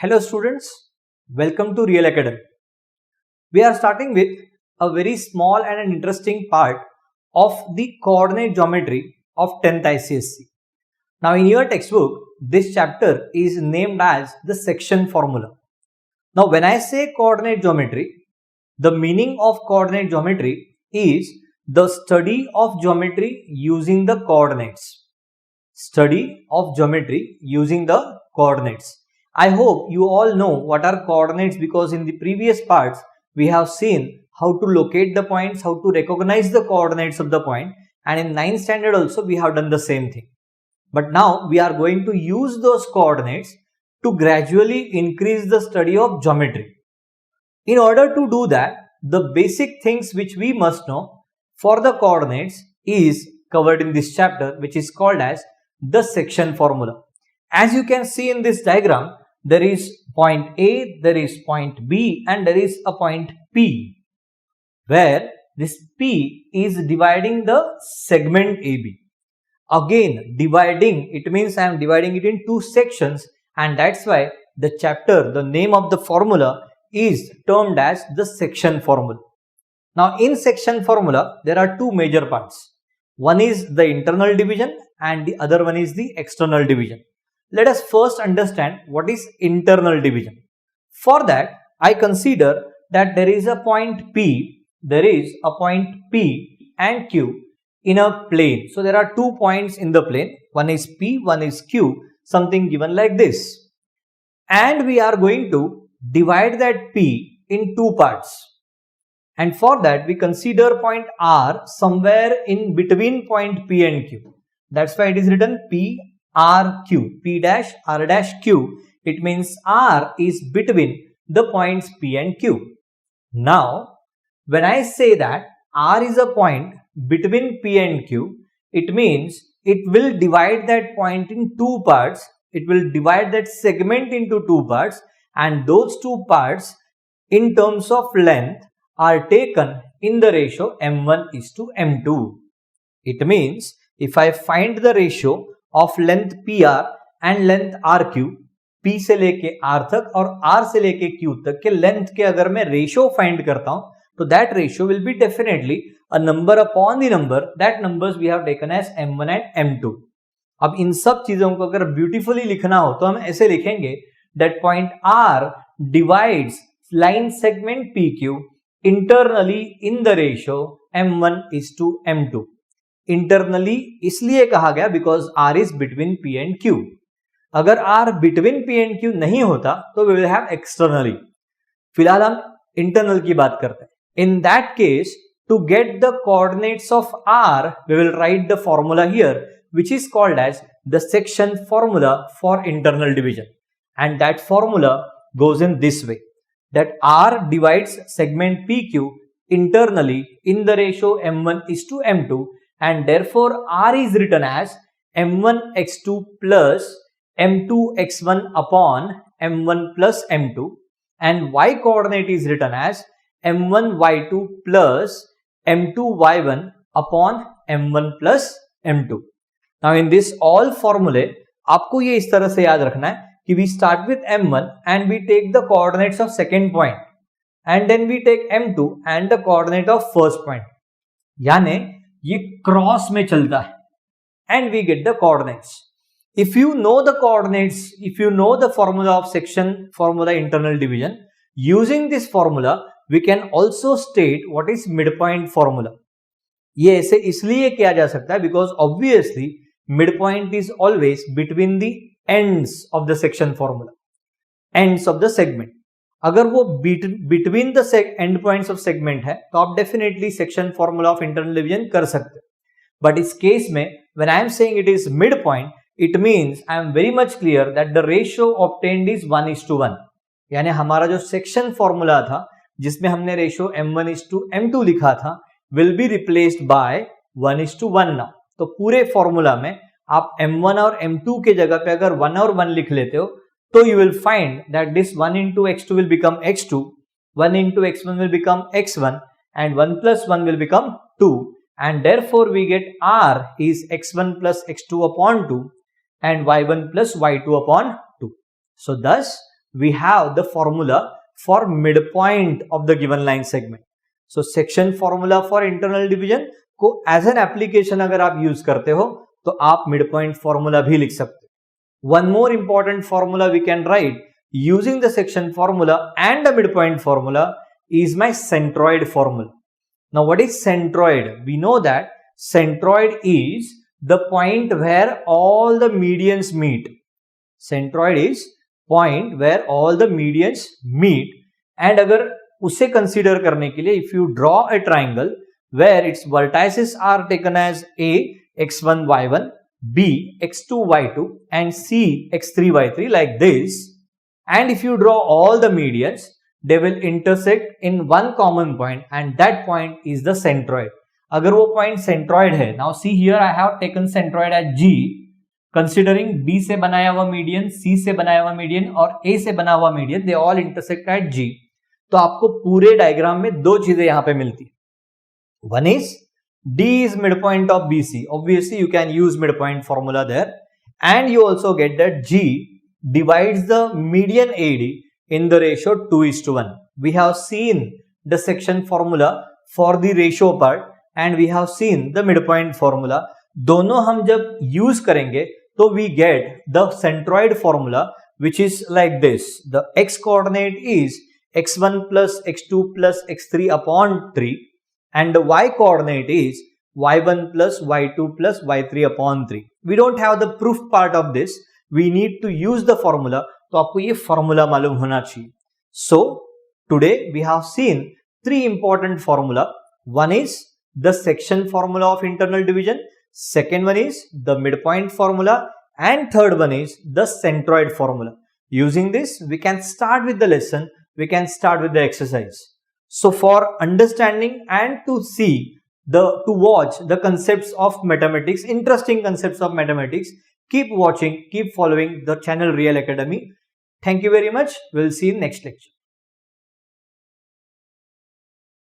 Hello students, welcome to Real Academy. We are starting with a very small and an interesting part of the coordinate geometry of 10th ICSE. Now in your textbook, this chapter is named as the section formula. Now when I say coordinate geometry, the meaning of coordinate geometry is the study of geometry using the coordinates. Study of geometry using the coordinates. I hope you all know what are coordinates, because in the previous parts we have seen how to locate the points, how to recognize the coordinates of the point, and in 9th standard also we have done the same thing. But now we are going to use those coordinates to gradually increase the study of geometry. In order to do that, the basic things which we must know for the coordinates is covered in this chapter, which is called as the section formula. As you can see in this diagram, there is point A, there is point B, and there is a point P, where this P is dividing the segment AB. Again, dividing, it means I am dividing it in two sections, and that's why the chapter, the name of the formula is termed as the section formula. Now in section formula, there are two major parts. One is the internal division and the other one is the external division. Let us first understand what is internal division. For that, I consider that there is a point P, and Q in a plane. So there are 2 points in the plane. One is P, one is Q, something given like this. And we are going to divide that P in two parts. And for that, we consider point R somewhere in between point P and Q. That's why it is written P R Q, P dash R dash Q. It means R is between the points P and Q. Now, when I say that R is a point between P and Q, it means it will divide that point in two parts. It will divide that segment into two parts, and those two parts in terms of length are taken in the ratio m1:m2. It means if I find the ratio of length PR and length RQ, P से लेके R तक और R से लेके Q तक के length के अगर मैं रेशियो फाइंड करता हूं, तो that ratio will be definitely a number upon the number that numbers we have taken as m1 and m2. अब इन सब चीजों को अगर ब्यूटीफुली लिखना हो तो हम ऐसे लिखेंगे that point R divides line segment PQ internally in the ratio m1:m2. Internally इसलिए कहा गया because R is between P and Q. अगर R between P and Q नहीं होता तो we will have externally. फिलहाल हम इंटरनल की बात करते हैं. In that case, to get the coordinates of R, we will write the formula here, which is called as the section formula for internal division. And that formula goes in this way, that R divides segment PQ internally in the ratio m1:m2, and therefore R is written as m1x2 plus m2x1 upon m1 plus m2, and y coordinate is written as m1y2 plus m2y1 upon m1 plus m2. Now in this all formulae, आपको ये इस तरह से याद रखना है कि we start with m1 and we take the coordinates of second point, and then we take m2 and the coordinate of first point. यानी ये क्रॉस में चलता है, and we get the coordinates. If you know the coordinates, if you know the formula of section formula internal division, using this formula we can also state what is midpoint formula. ये ऐसे इसलिए किया जा सकता है because obviously midpoint is always between the ends of the section formula, ends of the segment. अगर वो between the end points of segment है तो आप definitely section formula of internal division कर सकते हैं. But इस केस में when I am saying it is midpoint, it means I am very much clear that the ratio obtained is 1:1. यानी हमारा जो section formula था जिसमें हमने रेशियो m1:m2 लिखा था will be replaced by 1:1 now. तो पूरे फॉर्मूला में आप m1 और m2 के जगह पे अगर 1 और 1 लिख लेते हो तो you will find that this 1 into x2 will become x2, 1 into x1 will become x1, and 1 plus 1 will become 2, and therefore we get R is x1 plus x2 upon 2 and y1 plus y2 upon 2. So thus we have the formula for midpoint of the given line segment. So section formula for internal division को as an application अगर आप use करते हो तो आप midpoint formula भी लिख सकते हो. One more important formula we can write using the section formula and the midpoint formula is my centroid formula. Now what is centroid? We know that centroid is the point where all the medians meet. Centroid is point where all the medians meet, and अगर उसे consider करने के लिए if you draw a triangle where its vertices are taken as A x1 y1, B x2 y2 and C x3 y3 like this, and if you draw all the medians, they will intersect in one common point and that point is the centroid. अगर वो point centroid है, now see here I have taken centroid as G, considering B से बनाया हुआ median, C से बनाया हुआ median और A से बना हुआ median, they all intersect at G. तो आपको पूरे डायग्राम में दो चीजें यहाँ पे मिलती है. One is D is midpoint of BC. Obviously, you can use midpoint formula there, and you also get that G divides the median AD in the ratio 2:1. We have seen the section formula for the ratio part, and we have seen the midpoint formula. दोनों हम जब use करेंगे तो we get the centroid formula, which is like this. The x coordinate is x1 plus x2 plus x3 upon 3, and the y coordinate is y1 plus y2 plus y3 upon 3. We don't have the proof part of this. We need to use the formula. तो आपको ये formula मालूम होना चाहिए. So today we have seen three important formula. One is the section formula of internal division. Second one is the midpoint formula, and third one is the centroid formula. Using this, we can start with the lesson. We can start with the exercise. So for understanding and to watch the concepts of mathematics, interesting concepts of mathematics, keep watching, keep following the channel Real Academy. Thank you very much. We'll see you in next lecture.